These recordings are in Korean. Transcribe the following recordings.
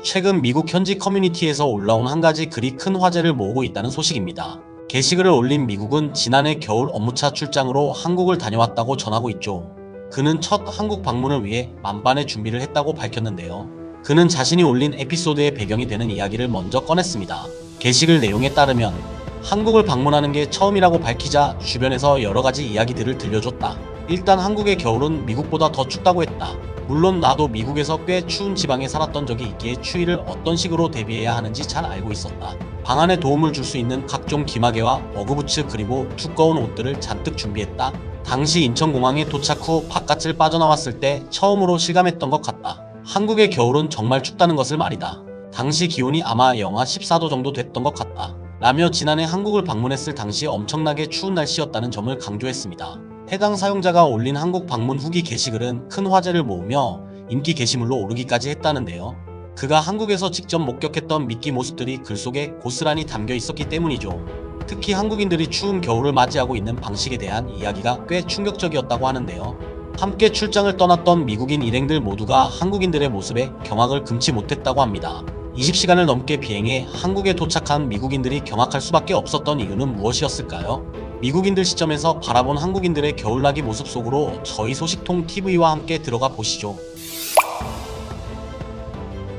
최근 미국 현지 커뮤니티에서 올라온 한 가지 글이 큰 화제를 모으고 있다는 소식입니다. 게시글을 올린 미국은 지난해 겨울 업무차 출장으로 한국을 다녀왔다고 전하고 있죠. 그는 첫 한국 방문을 위해 만반의 준비를 했다고 밝혔는데요. 그는 자신이 올린 에피소드의 배경이 되는 이야기를 먼저 꺼냈습니다. 게시글 내용에 따르면 한국을 방문하는 게 처음이라고 밝히자 주변에서 여러 가지 이야기들을 들려줬다. 일단 한국의 겨울은 미국보다 더 춥다고 했다. 물론 나도 미국에서 꽤 추운 지방에 살았던 적이 있기에 추위를 어떤 식으로 대비해야 하는지 잘 알고 있었다. 방안에 도움을 줄 수 있는 각종 기마개와 어그부츠 그리고 두꺼운 옷들을 잔뜩 준비했다. 당시 인천공항에 도착 후 바깥을 빠져나왔을 때 처음으로 실감했던 것 같다. 한국의 겨울은 정말 춥다는 것을 말이다. 당시 기온이 아마 영하 14도 정도 됐던 것 같다. 라며 지난해 한국을 방문했을 당시 엄청나게 추운 날씨였다는 점을 강조했습니다. 해당 사용자가 올린 한국 방문 후기 게시글은 큰 화제를 모으며 인기 게시물로 오르기까지 했다는데요. 그가 한국에서 직접 목격했던 미끼 모습들이 글 속에 고스란히 담겨 있었기 때문이죠. 특히 한국인들이 추운 겨울을 맞이하고 있는 방식에 대한 이야기가 꽤 충격적이었다고 하는데요. 함께 출장을 떠났던 미국인 일행들 모두가 한국인들의 모습에 경악을 금치 못했다고 합니다. 20시간을 넘게 비행해 한국에 도착한 미국인들이 경악할 수밖에 없었던 이유는 무엇이었을까요? 미국인들 시점에서 바라본 한국인들의 겨울나기 모습 속으로 저희 소식통 TV와 함께 들어가 보시죠.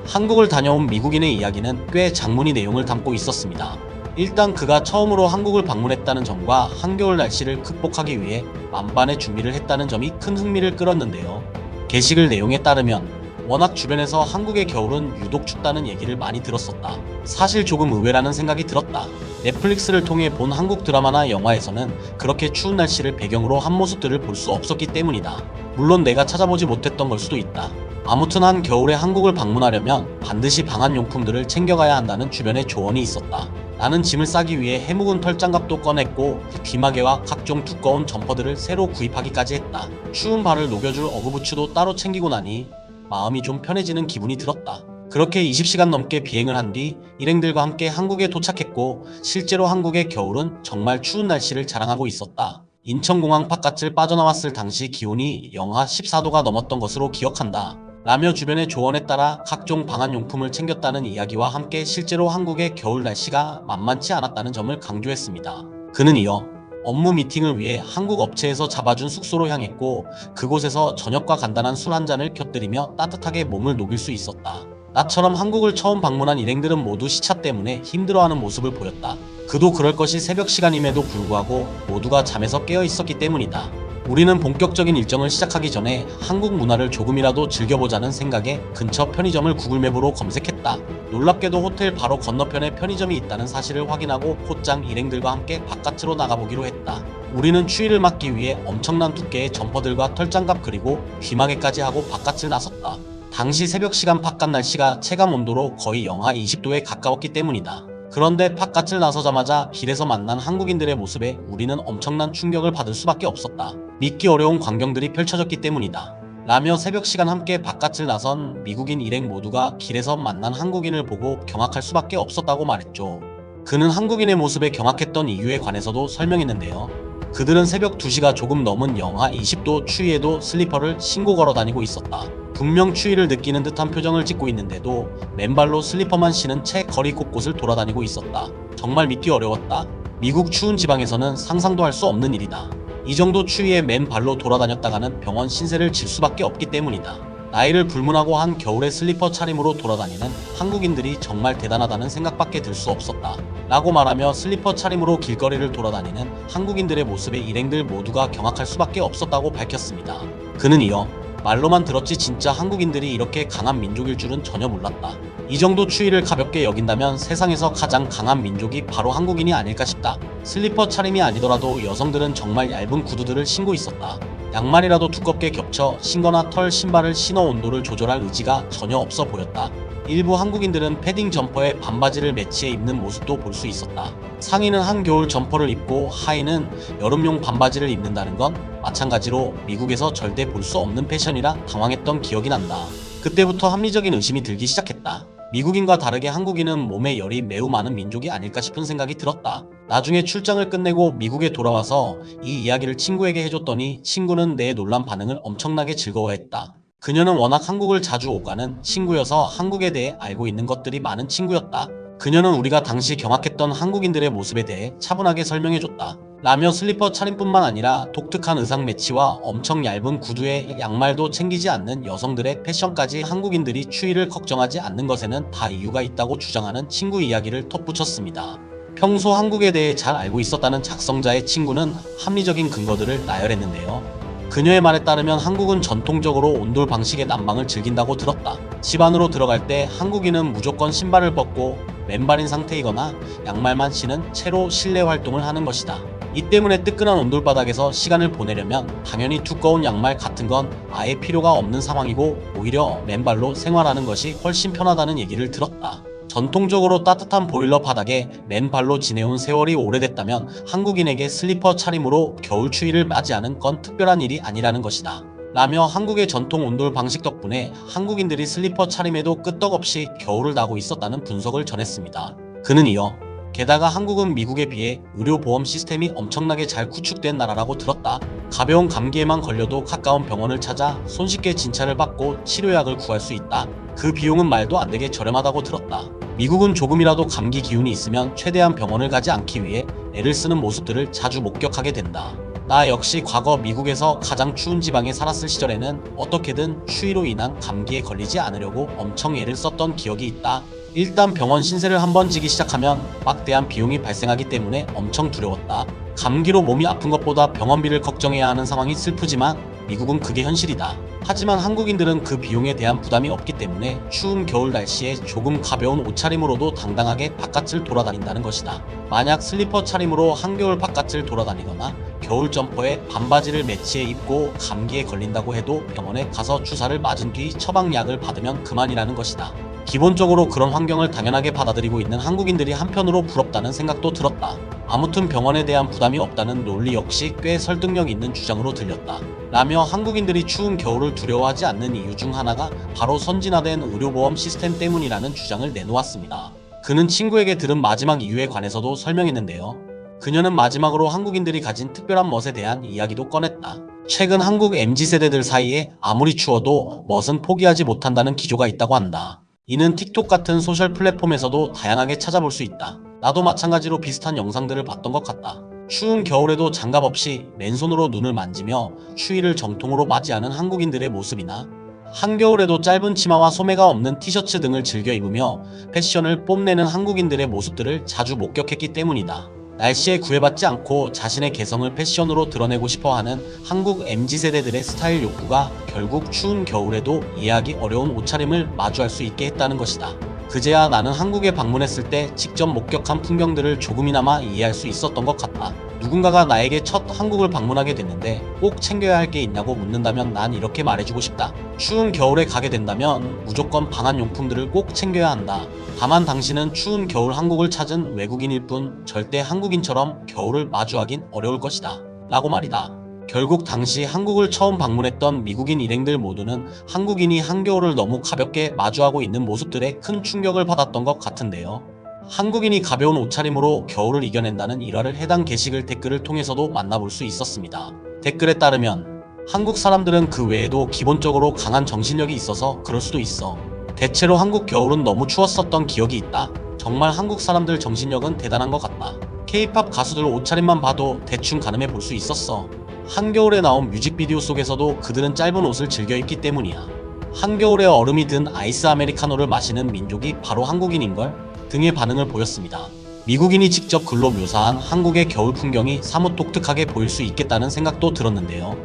한국을 다녀온 미국인의 이야기는 꽤 장문의 내용을 담고 있었습니다. 일단 그가 처음으로 한국을 방문했다는 점과 한겨울 날씨를 극복하기 위해 만반의 준비를 했다는 점이 큰 흥미를 끌었는데요. 게시글 내용에 따르면 워낙 주변에서 한국의 겨울은 유독 춥다는 얘기를 많이 들었었다. 사실 조금 의외라는 생각이 들었다. 넷플릭스를 통해 본 한국 드라마나 영화에서는 그렇게 추운 날씨를 배경으로 한 모습들을 볼 수 없었기 때문이다. 물론 내가 찾아보지 못했던 걸 수도 있다. 아무튼 한겨울에 한국을 방문하려면 반드시 방한용품들을 챙겨가야 한다는 주변의 조언이 있었다. 나는 짐을 싸기 위해 해묵은 털장갑도 꺼냈고 귀마개와 각종 두꺼운 점퍼들을 새로 구입하기까지 했다. 추운 발을 녹여줄 어그부츠도 따로 챙기고 나니 마음이 좀 편해지는 기분이 들었다. 그렇게 20시간 넘게 비행을 한 뒤 일행들과 함께 한국에 도착했고 실제로 한국의 겨울은 정말 추운 날씨를 자랑하고 있었다. 인천공항 바깥을 빠져나왔을 당시 기온이 영하 14도가 넘었던 것으로 기억한다. 라며 주변의 조언에 따라 각종 방한용품을 챙겼다는 이야기와 함께 실제로 한국의 겨울 날씨가 만만치 않았다는 점을 강조했습니다. 그는 이어 업무 미팅을 위해 한국 업체에서 잡아준 숙소로 향했고 그곳에서 저녁과 간단한 술 한 잔을 곁들이며 따뜻하게 몸을 녹일 수 있었다. 나처럼 한국을 처음 방문한 일행들은 모두 시차 때문에 힘들어하는 모습을 보였다. 그도 그럴 것이 새벽 시간임에도 불구하고 모두가 잠에서 깨어 있었기 때문이다. 우리는 본격적인 일정을 시작하기 전에 한국 문화를 조금이라도 즐겨보자는 생각에 근처 편의점을 구글맵으로 검색했다. 놀랍게도 호텔 바로 건너편에 편의점이 있다는 사실을 확인하고 곧장 일행들과 함께 바깥으로 나가보기로 했다. 우리는 추위를 막기 위해 엄청난 두께의 점퍼들과 털장갑 그리고 귀마개까지 하고 바깥을 나섰다. 당시 새벽 시간 바깥 날씨가 체감 온도로 거의 영하 20도에 가까웠기 때문이다. 그런데 바깥을 나서자마자 길에서 만난 한국인들의 모습에 우리는 엄청난 충격을 받을 수밖에 없었다. 믿기 어려운 광경들이 펼쳐졌기 때문이다. 라며 새벽 시간 함께 바깥을 나선 미국인 일행 모두가 길에서 만난 한국인을 보고 경악할 수밖에 없었다고 말했죠. 그는 한국인의 모습에 경악했던 이유에 관해서도 설명했는데요. 그들은 새벽 2시가 조금 넘은 영하 20도 추위에도 슬리퍼를 신고 걸어 다니고 있었다. 분명 추위를 느끼는 듯한 표정을 짓고 있는데도 맨발로 슬리퍼만 신은 채 거리 곳곳을 돌아다니고 있었다. 정말 믿기 어려웠다. 미국 추운 지방에서는 상상도 할 수 없는 일이다. 이 정도 추위에 맨발로 돌아다녔다가는 병원 신세를 질 수밖에 없기 때문이다. 나이를 불문하고 한 겨울에 슬리퍼 차림으로 돌아다니는 한국인들이 정말 대단하다는 생각밖에 들 수 없었다. 라고 말하며 슬리퍼 차림으로 길거리를 돌아다니는 한국인들의 모습에 일행들 모두가 경악할 수밖에 없었다고 밝혔습니다. 그는 이어 말로만 들었지 진짜 한국인들이 이렇게 강한 민족일 줄은 전혀 몰랐다. 이 정도 추위를 가볍게 여긴다면 세상에서 가장 강한 민족이 바로 한국인이 아닐까 싶다. 슬리퍼 차림이 아니더라도 여성들은 정말 얇은 구두들을 신고 있었다. 양말이라도 두껍게 겹쳐 신거나 털 신발을 신어 온도를 조절할 의지가 전혀 없어 보였다. 일부 한국인들은 패딩 점퍼에 반바지를 매치해 입는 모습도 볼 수 있었다. 상의는 한겨울 점퍼를 입고 하의는 여름용 반바지를 입는다는 건 마찬가지로 미국에서 절대 볼 수 없는 패션이라 당황했던 기억이 난다. 그때부터 합리적인 의심이 들기 시작했다. 미국인과 다르게 한국인은 몸에 열이 매우 많은 민족이 아닐까 싶은 생각이 들었다. 나중에 출장을 끝내고 미국에 돌아와서 이 이야기를 친구에게 해줬더니 친구는 내 놀란 반응을 엄청나게 즐거워했다. 그녀는 워낙 한국을 자주 오가는 친구여서 한국에 대해 알고 있는 것들이 많은 친구였다. 그녀는 우리가 당시 경악했던 한국인들의 모습에 대해 차분하게 설명해줬다. 라며 슬리퍼 차림뿐만 아니라 독특한 의상 매치와 엄청 얇은 구두에 양말도 챙기지 않는 여성들의 패션까지 한국인들이 추위를 걱정하지 않는 것에는 다 이유가 있다고 주장하는 친구 이야기를 덧붙였습니다. 평소 한국에 대해 잘 알고 있었다는 작성자의 친구는 합리적인 근거들을 나열했는데요. 그녀의 말에 따르면 한국은 전통적으로 온돌 방식의 난방을 즐긴다고 들었다. 집 안으로 들어갈 때 한국인은 무조건 신발을 벗고 맨발인 상태이거나 양말만 신은 채로 실내 활동을 하는 것이다. 이 때문에 뜨끈한 온돌바닥에서 시간을 보내려면 당연히 두꺼운 양말 같은 건 아예 필요가 없는 상황이고 오히려 맨발로 생활하는 것이 훨씬 편하다는 얘기를 들었다. 전통적으로 따뜻한 보일러 바닥에 맨발로 지내온 세월이 오래됐다면 한국인에게 슬리퍼 차림으로 겨울 추위를 맞이하는 건 특별한 일이 아니라는 것이다. 라며 한국의 전통 온돌 방식 덕분에 한국인들이 슬리퍼 차림에도 끄떡없이 겨울을 나고 있었다는 분석을 전했습니다. 그는 이어 게다가 한국은 미국에 비해 의료보험 시스템이 엄청나게 잘 구축된 나라라고 들었다. 가벼운 감기에만 걸려도 가까운 병원을 찾아 손쉽게 진찰을 받고 치료약을 구할 수 있다. 그 비용은 말도 안 되게 저렴하다고 들었다. 미국은 조금이라도 감기 기운이 있으면 최대한 병원을 가지 않기 위해 애를 쓰는 모습들을 자주 목격하게 된다. 나 역시 과거 미국에서 가장 추운 지방에 살았을 시절에는 어떻게든 추위로 인한 감기에 걸리지 않으려고 엄청 애를 썼던 기억이 있다. 일단 병원 신세를 한번 지기 시작하면 막대한 비용이 발생하기 때문에 엄청 두려웠다. 감기로 몸이 아픈 것보다 병원비를 걱정해야 하는 상황이 슬프지만 미국은 그게 현실이다. 하지만 한국인들은 그 비용에 대한 부담이 없기 때문에 추운 겨울 날씨에 조금 가벼운 옷차림으로도 당당하게 바깥을 돌아다닌다는 것이다. 만약 슬리퍼 차림으로 한겨울 바깥을 돌아다니거나 겨울 점퍼에 반바지를 매치해 입고 감기에 걸린다고 해도 병원에 가서 주사를 맞은 뒤 처방약을 받으면 그만이라는 것이다. 기본적으로 그런 환경을 당연하게 받아들이고 있는 한국인들이 한편으로 부럽다는 생각도 들었다. 아무튼 병원에 대한 부담이 없다는 논리 역시 꽤 설득력 있는 주장으로 들렸다. 라며 한국인들이 추운 겨울을 두려워하지 않는 이유 중 하나가 바로 선진화된 의료보험 시스템 때문이라는 주장을 내놓았습니다. 그는 친구에게 들은 마지막 이유에 관해서도 설명했는데요. 그녀는 마지막으로 한국인들이 가진 특별한 멋에 대한 이야기도 꺼냈다. 최근 한국 MZ세대들 사이에 아무리 추워도 멋은 포기하지 못한다는 기조가 있다고 한다. 이는 틱톡 같은 소셜 플랫폼에서도 다양하게 찾아볼 수 있다. 나도 마찬가지로 비슷한 영상들을 봤던 것 같다. 추운 겨울에도 장갑 없이 맨손으로 눈을 만지며 추위를 정통으로 맞이하는 한국인들의 모습이나 한겨울에도 짧은 치마와 소매가 없는 티셔츠 등을 즐겨 입으며 패션을 뽐내는 한국인들의 모습들을 자주 목격했기 때문이다. 날씨에 구애받지 않고 자신의 개성을 패션으로 드러내고 싶어하는 한국 MZ세대들의 스타일 욕구가 결국 추운 겨울에도 이해하기 어려운 옷차림을 마주할 수 있게 했다는 것이다. 그제야 나는 한국에 방문했을 때 직접 목격한 풍경들을 조금이나마 이해할 수 있었던 것 같다. 누군가가 나에게 첫 한국을 방문하게 됐는데 꼭 챙겨야 할 게 있냐고 묻는다면 난 이렇게 말해주고 싶다. 추운 겨울에 가게 된다면 무조건 방한용품들을 꼭 챙겨야 한다. 다만 당신은 추운 겨울 한국을 찾은 외국인일 뿐 절대 한국인처럼 겨울을 마주하긴 어려울 것이다. 라고 말이다. 결국 당시 한국을 처음 방문했던 미국인 일행들 모두는 한국인이 한겨울을 너무 가볍게 마주하고 있는 모습들에 큰 충격을 받았던 것 같은데요. 한국인이 가벼운 옷차림으로 겨울을 이겨낸다는 일화를 해당 게시글 댓글을 통해서도 만나볼 수 있었습니다. 댓글에 따르면 한국 사람들은 그 외에도 기본적으로 강한 정신력이 있어서 그럴 수도 있어. 대체로 한국 겨울은 너무 추웠었던 기억이 있다. 정말 한국 사람들 정신력은 대단한 것 같다. K-팝 가수들 옷차림만 봐도 대충 가늠해 볼 수 있었어. 한겨울에 나온 뮤직비디오 속에서도 그들은 짧은 옷을 즐겨 입기 때문이야. 한겨울에 얼음이 든 아이스 아메리카노를 마시는 민족이 바로 한국인인걸? 등의 반응을 보였습니다. 미국인이 직접 글로 묘사한 한국의 겨울 풍경이 사뭇 독특하게 보일 수 있겠다는 생각도 들었는데요.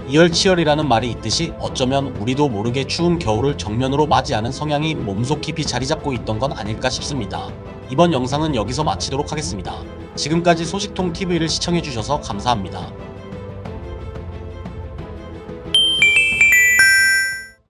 이열치열이라는 말이 있듯이 어쩌면 우리도 모르게 추운 겨울을 정면으로 맞이하는 성향이 몸속 깊이 자리 잡고 있던 건 아닐까 싶습니다. 이번 영상은 여기서 마치도록 하겠습니다. 지금까지 소식통TV를 시청해주셔서 감사합니다.